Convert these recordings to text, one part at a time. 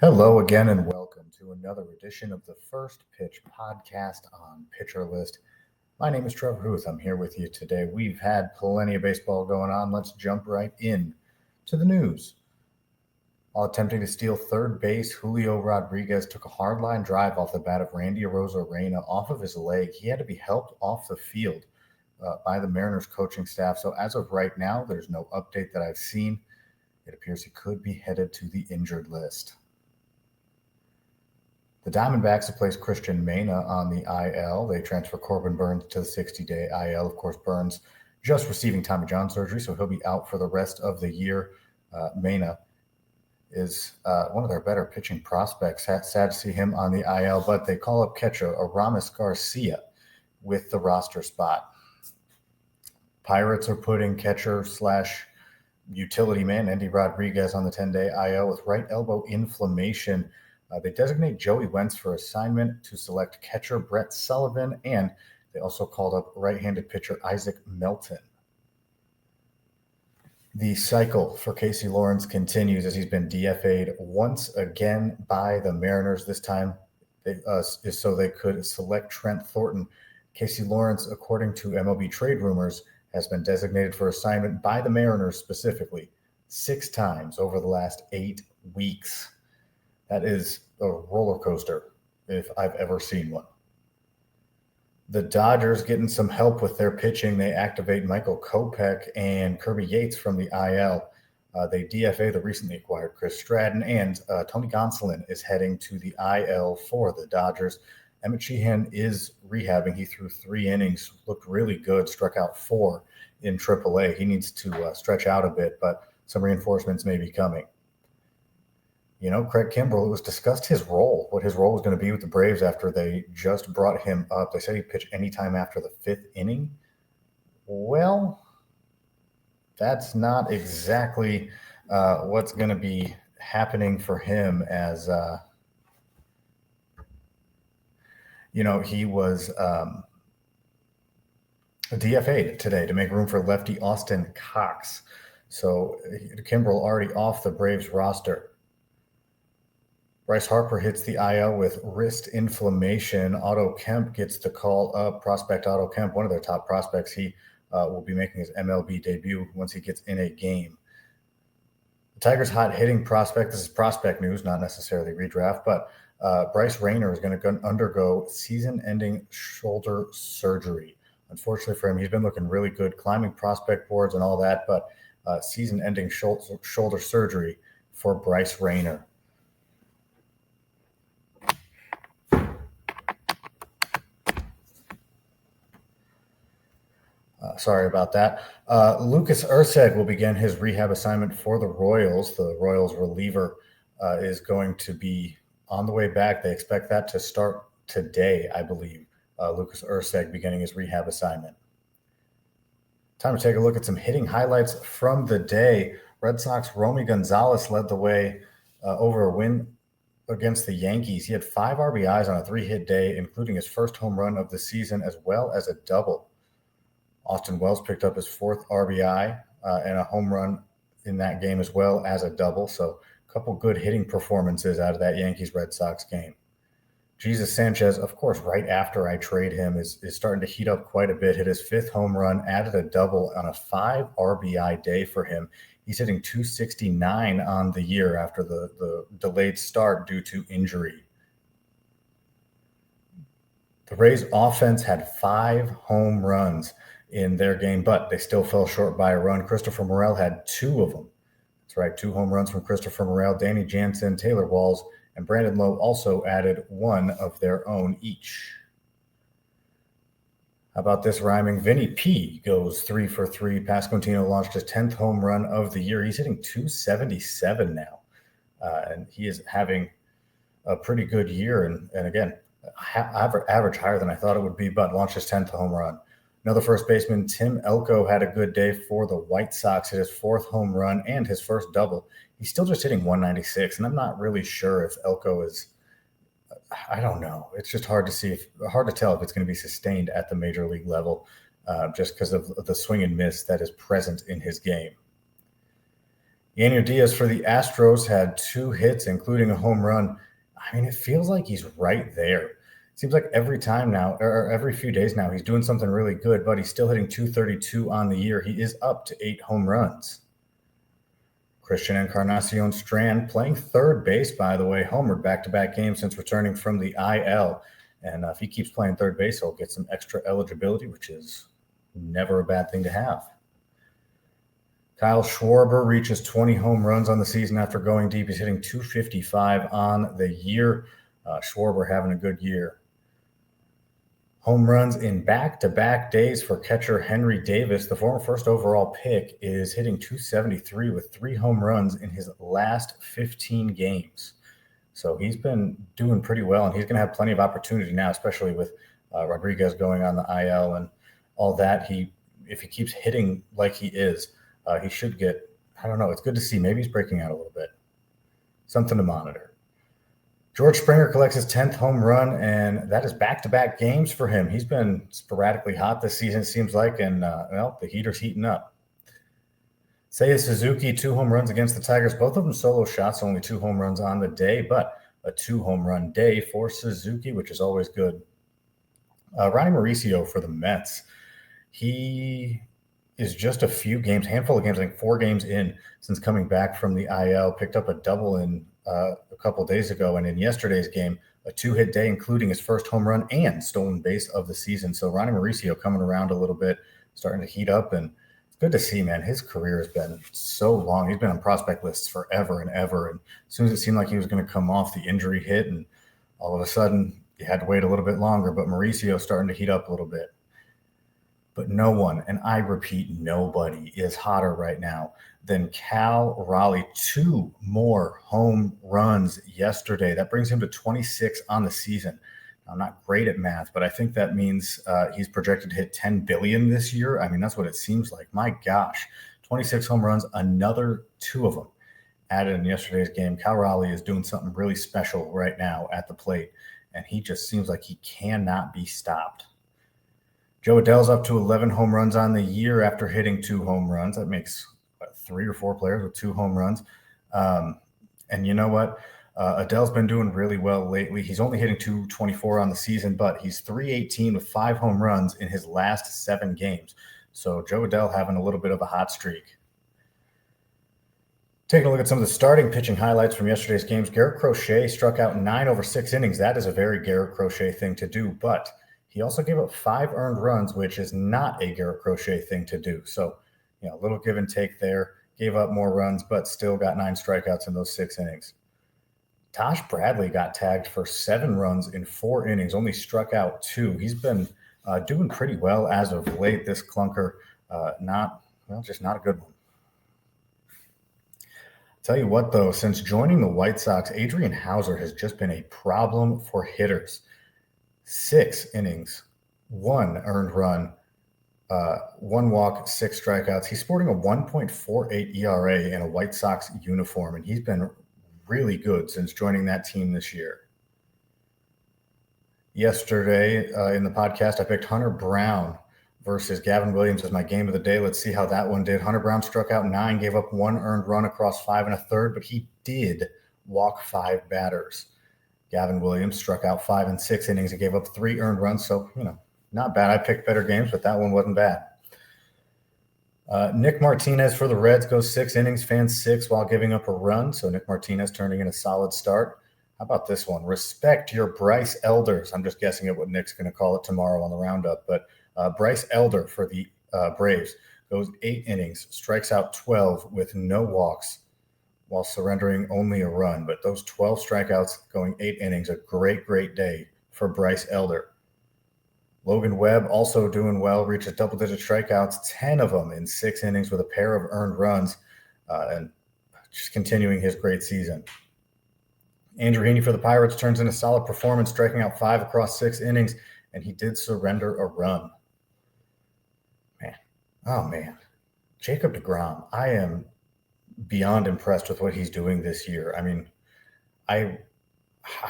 Hello again, and welcome to another edition of the First Pitch podcast on Pitcher List. My name is Trevor Hooth. I'm here with you today. We've had plenty of baseball going on. Let's jump right in to the news. While attempting to steal third base, Julio Rodriguez took a hardline drive off the bat of Randy Arozarena off of his leg. He had to be helped off the field by the Mariners coaching staff. So as of right now, there's no update that I've seen. It appears he could be headed to the injured list. The Diamondbacks have placed Christian Mena on the IL. They transfer Corbin Burnes to the 60-day IL. Of course, Burnes just receiving Tommy John surgery, so he'll be out for the rest of the year. Mena is one of their better pitching prospects. Sad to see him on the IL, but they call up catcher Aramis Garcia with the roster spot. Pirates are putting catcher / utility man Andy Rodriguez on the 10-day IL with right elbow inflammation. They designate Joey Wentz for assignment to select catcher Brett Sullivan, and they also called up right-handed pitcher Isaac Melton. The cycle for Casey Lawrence continues as he's been DFA'd once again by the Mariners. This time is so they could select Trent Thornton. Casey Lawrence, according to MLB trade rumors, has been designated for assignment by the Mariners specifically 6 times over the last 8 weeks. That is a roller coaster if I've ever seen one. The Dodgers getting some help with their pitching. They activate Michael Kopech and Kirby Yates from the IL. They DFA the recently acquired Chris Stratton, and Tony Gonsolin is heading to the IL for the Dodgers. Emmett Sheehan is rehabbing. He threw 3 innings, looked really good, struck out 4 in AAA. He needs to stretch out a bit, but some reinforcements may be coming. Craig Kimbrell, it was discussed what his role was going to be with the Braves after they just brought him up. They said he'd pitch anytime after the 5th inning. Well, that's not exactly what's going to be happening for him as, he was DFA'd today to make room for lefty Austin Cox. So Kimbrell already off the Braves roster. Bryce Harper hits the IL with wrist inflammation. Otto Kemp gets the call up. Prospect Otto Kemp, one of their top prospects, he will be making his MLB debut once he gets in a game. The Tigers' hot hitting prospect, this is prospect news, not necessarily redraft, but Bryce Rayner is going to undergo season-ending shoulder surgery. Unfortunately for him, he's been looking really good, climbing prospect boards and all that, but season-ending shoulder surgery for Bryce Rayner. Sorry about that. Lucas Erceg will begin his rehab assignment for the Royals. The Royals reliever is going to be on the way back. They expect that to start today, I believe. Lucas Erceg beginning his rehab assignment. Time to take a look at some hitting highlights from the day. Red Sox Romy Gonzalez led the way over a win against the Yankees. He had 5 RBIs on a 3-hit day, including his first home run of the season, as well as a double. Austin Wells picked up his 4th RBI and a home run in that game, as well as a double. So a couple good hitting performances out of that Yankees-Red Sox game. Jesus Sanchez, of course, right after I trade him, is starting to heat up quite a bit. Hit his 5th home run, added a double on a 5 RBI day for him. He's hitting .269 on the year after the delayed start due to injury. The Rays offense had 5 home runs in their game, but they still fell short by a run. Christopher Morel had 2 of them. That's right, 2 home runs from Christopher Morel. Danny Jansen, Taylor Walls, and Brandon Lowe also added 1 of their own each. How about this rhyming? Vinny P goes 3 for 3. Pasquantino launched his 10th home run of the year. He's hitting .277 now, and he is having a pretty good year. And again, average higher than I thought it would be, but launched his 10th home run. Another first baseman, Tim Elko, had a good day for the White Sox, hit his 4th home run and his first double. He's still just hitting .196, and I'm not really sure if Elko is – I don't know. It's just hard to tell if it's going to be sustained at the major league level just because of the swing and miss that is present in his game. Yanyer Diaz for the Astros had 2 hits, including a home run. I mean, it feels like he's right there. Seems like every time now, or every few days now, he's doing something really good, but he's still hitting 232 on the year. He is up to 8 home runs. Christian Encarnacion Strand playing third base, by the way, homered back-to-back games since returning from the IL. And if he keeps playing third base, he'll get some extra eligibility, which is never a bad thing to have. Kyle Schwarber reaches 20 home runs on the season after going deep. He's hitting 255 on the year. Schwarber having a good year. Home runs in back-to-back days for catcher Henry Davis. The former first overall pick is hitting 273 with 3 home runs in his last 15 games. So he's been doing pretty well, and he's going to have plenty of opportunity now, especially with Rodriguez going on the IL and all that. If he keeps hitting like he is, he should get, I don't know, it's good to see. Maybe he's breaking out a little bit. Something to monitor. George Springer collects his 10th home run, and that is back-to-back games for him. He's been sporadically hot this season, it seems like, and, the heater's heating up. Seiya Suzuki, 2 home runs against the Tigers. Both of them solo shots, only 2 home runs on the day, but a 2-home-run day for Suzuki, which is always good. Ronnie Mauricio for the Mets. He is just a handful of games, I think 4 games in since coming back from the IL, picked up a double in a couple days ago, and in yesterday's game, a 2-hit day, including his first home run and stolen base of the season. So Ronnie Mauricio coming around a little bit, starting to heat up, and it's good to see, man. His career has been so long. He's been on prospect lists forever and ever, and as soon as it seemed like he was going to come off, the injury hit, and all of a sudden, you had to wait a little bit longer, but Mauricio starting to heat up a little bit. But no one, and I repeat, nobody is hotter right now than Cal Raleigh. 2 more home runs yesterday. That brings him to 26 on the season. I'm not great at math, but I think that means he's projected to hit 10 billion this year. I mean, that's what it seems like. My gosh, 26 home runs, another 2 of them added in yesterday's game. Cal Raleigh is doing something really special right now at the plate, and he just seems like he cannot be stopped. Joe Adell's up to 11 home runs on the year after hitting 2 home runs. That makes 3 or 4 players with 2 home runs. And you know what? Adell's been doing really well lately. He's only hitting 224 on the season, but he's 318 with 5 home runs in his last 7 games. So Joe Adell having a little bit of a hot streak. Taking a look at some of the starting pitching highlights from yesterday's games, Garrett Crochet struck out 9 over 6 innings. That is a very Garrett Crochet thing to do, but he also gave up 5 earned runs, which is not a Garrett Crochet thing to do. So, a little give and take there. Gave up more runs, but still got 9 strikeouts in those 6 innings. Tosh Bradley got tagged for 7 runs in 4 innings, only struck out 2. He's been doing pretty well as of late. This clunker, just not a good one. Tell you what, though, since joining the White Sox, Adrian Hauser has just been a problem for hitters. 6 innings, 1 earned run, 1 walk, 6 strikeouts. He's sporting a 1.48 ERA in a White Sox uniform, and he's been really good since joining that team this year. Yesterday in the podcast, I picked Hunter Brown versus Gavin Williams as my game of the day. Let's see how that one did. Hunter Brown struck out 9, gave up 1 earned run across 5 1/3, but he did walk 5 batters. Gavin Williams struck out 5 in 6 innings and gave up 3 earned runs. So, not bad. I picked better games, but that one wasn't bad. Nick Martinez for the Reds goes 6 innings, fans 6 while giving up a run. So Nick Martinez turning in a solid start. How about this one? Respect your Bryce Elders. I'm just guessing at what Nick's going to call it tomorrow on the roundup. But Bryce Elder for the Braves goes 8 innings, strikes out 12 with no walks, while surrendering only a run. But those 12 strikeouts going 8 innings, a great, great day for Bryce Elder. Logan Webb also doing well, reaches double-digit strikeouts, 10 of them in 6 innings with a pair of earned runs, and just continuing his great season. Andrew Heaney for the Pirates turns in a solid performance, striking out 5 across 6 innings, and he did surrender a run. Man. Jacob deGrom, I am beyond impressed with what he's doing this year. I mean, I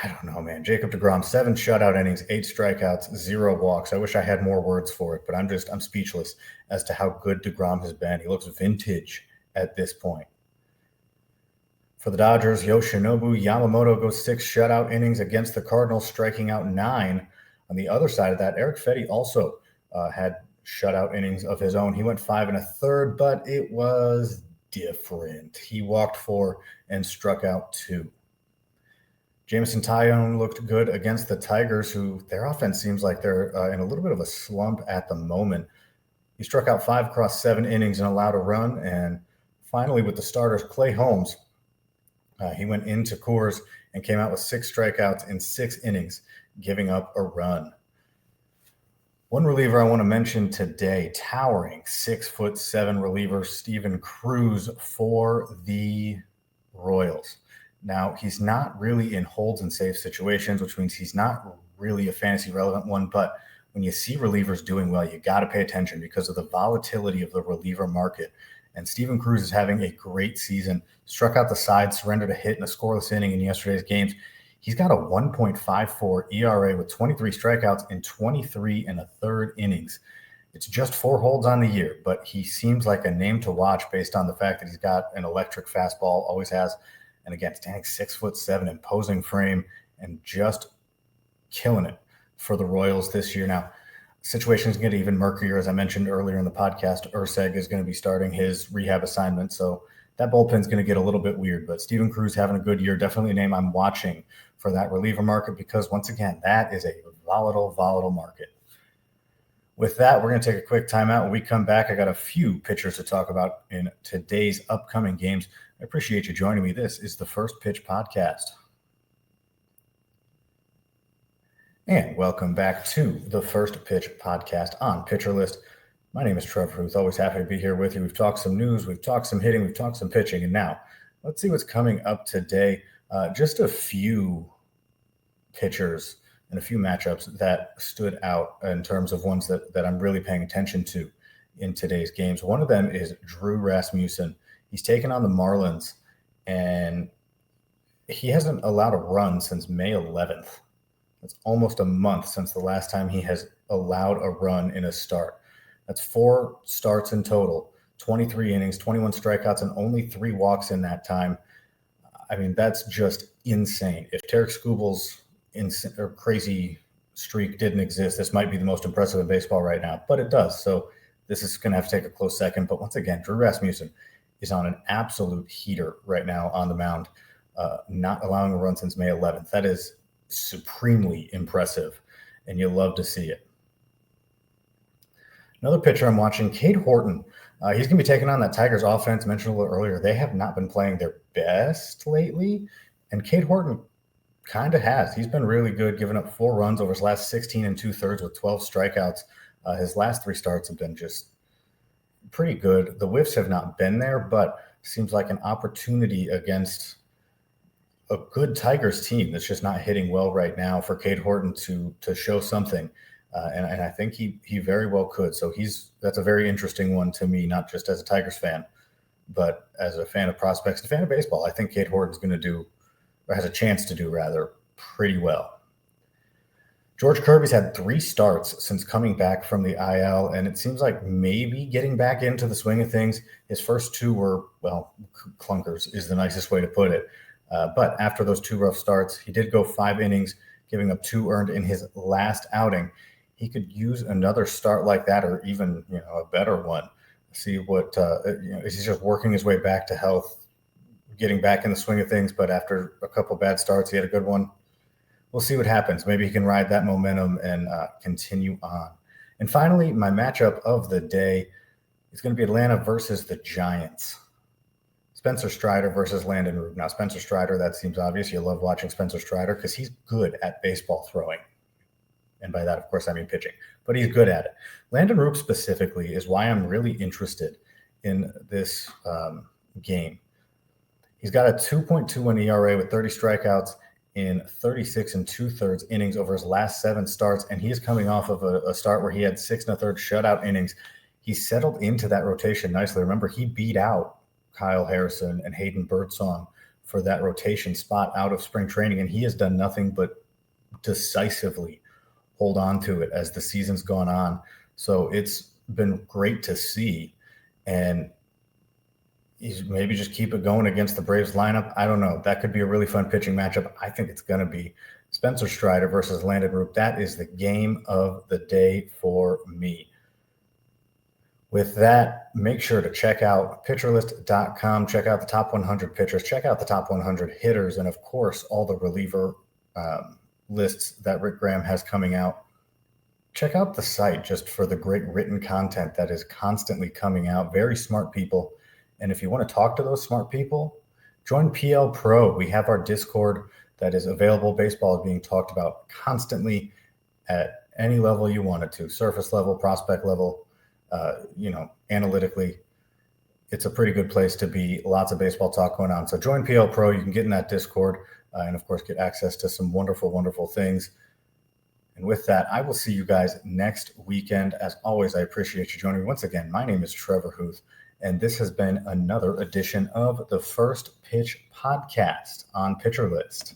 don't know, man. Jacob deGrom, 7 shutout innings, 8 strikeouts, 0 walks. I wish I had more words for it, but I'm speechless as to how good deGrom has been. He looks vintage at this point. For the Dodgers, Yoshinobu Yamamoto goes 6 shutout innings against the Cardinals, striking out 9. On the other side of that, Eric Fetty also had shutout innings of his own. He went 5 1/3, but it was different. He walked 4 and struck out 2. Jameson Taillon looked good against the Tigers, who their offense seems like they're in a little bit of a slump at the moment. He struck out 5 across 7 innings and allowed a run. And finally, with the starters, Clay Holmes, he went into Coors and came out with 6 strikeouts in 6 innings, giving up a run. One reliever I want to mention today, towering 6'7" reliever Steven Cruz for the Royals. Now, he's not really in holds and save situations, which means he's not really a fantasy relevant one. But when you see relievers doing well, you got to pay attention because of the volatility of the reliever market. And Steven Cruz is having a great season, struck out the side, surrendered a hit in a scoreless inning in yesterday's games. He's got a 1.54 ERA with 23 strikeouts in 23 1/3 innings. It's just 4 holds on the year, but he seems like a name to watch based on the fact that he's got an electric fastball, always has. And again, standing 6'7", imposing frame, and just killing it for the Royals this year. Now, situations get even murkier. As I mentioned earlier in the podcast, Urseg is going to be starting his rehab assignment, so that bullpen's going to get a little bit weird. But Steven Cruz having a good year, definitely a name I'm watching for that reliever market because, once again, that is a volatile market. With that, we're going to take a quick timeout. When we come back, I got a few pitchers to talk about in today's upcoming games. I appreciate you joining me. This is the First Pitch Podcast. And welcome back to the First Pitch Podcast on Pitcher List. My name is Trevor Hooth. Always happy to be here with you. We've talked some news, we've talked some hitting, we've talked some pitching, and now let's see what's coming up today. Just a few pitchers and a few matchups that stood out in terms of ones that I'm really paying attention to in today's games. One of them is Drew Rasmussen. He's taken on the Marlins, and he hasn't allowed a run since May 11th. That's almost a month since the last time he has allowed a run in a start. That's 4 starts in total, 23 innings, 21 strikeouts, and only 3 walks in that time. I mean, that's just insane. If Tarek Skubal's crazy streak didn't exist, this might be the most impressive in baseball right now, but it does. So this is going to have to take a close second. But once again, Drew Rasmussen is on an absolute heater right now on the mound, not allowing a run since May 11th. That is supremely impressive, and you love to see it. Another pitcher I'm watching, Cade Horton. He's going to be taking on that Tigers offense. Mentioned a little earlier, they have not been playing their best lately, and Cade Horton kind of has. He's been really good, giving up 4 runs over his last 16 2/3 with 12 strikeouts. His last 3 starts have been just pretty good. The whiffs have not been there, but seems like an opportunity against a good Tigers team that's just not hitting well right now for Cade Horton to show something. And I think he very well could. So that's a very interesting one to me, not just as a Tigers fan, but as a fan of prospects and a fan of baseball. I think Cade Horton's going to do, or has a chance to do rather, pretty well. George Kirby's had 3 starts since coming back from the IL, and it seems like maybe getting back into the swing of things. His first 2 were, well, clunkers is the nicest way to put it. But after those 2 rough starts, he did go 5 innings, giving up 2 earned in his last outing. He could use another start like that, or even a better one. See what he's just working his way back to health, getting back in the swing of things. But after a couple bad starts, he had a good one. We'll see what happens. Maybe he can ride that momentum and continue on. And finally, my matchup of the day is going to be Atlanta versus the Giants. Spencer Strider versus Landon Roop. Now, Spencer Strider, that seems obvious. You love watching Spencer Strider because he's good at baseball throwing. And by that, of course, I mean pitching. But he's good at it. Landon Roop specifically is why I'm really interested in this game. He's got a 2.21 ERA with 30 strikeouts in 36 2/3 innings over his last 7 starts. And he is coming off of a start where he had 6 1/3 shutout innings. He settled into that rotation nicely. Remember, he beat out Kyle Harrison and Hayden Birdsong for that rotation spot out of spring training, and he has done nothing but decisively hold on to it as the season's gone on. So it's been great to see. And he's maybe just keep it going against the Braves lineup. I don't know. That could be a really fun pitching matchup. I think it's going to be Spencer Strider versus Landon Roop. That is the game of the day for me. With that, make sure to check out pitcherlist.com. Check out the top 100 pitchers. Check out the top 100 hitters. And, of course, all the reliever lists that Rick Graham has coming out. Check out the site just for the great written content that is constantly coming out. Very smart people. And if you want to talk to those smart people, join PL Pro. We have our Discord that is available. Baseball is being talked about constantly at any level you want it to, surface level, prospect level, analytically. It's a pretty good place to be. Lots of baseball talk going on. So join PL Pro. You can get in that Discord and, of course, get access to some wonderful, wonderful things. And with that, I will see you guys next weekend. As always, I appreciate you joining me. Once again, my name is Trevor Hooth, and this has been another edition of the First Pitch Podcast on Pitcher List.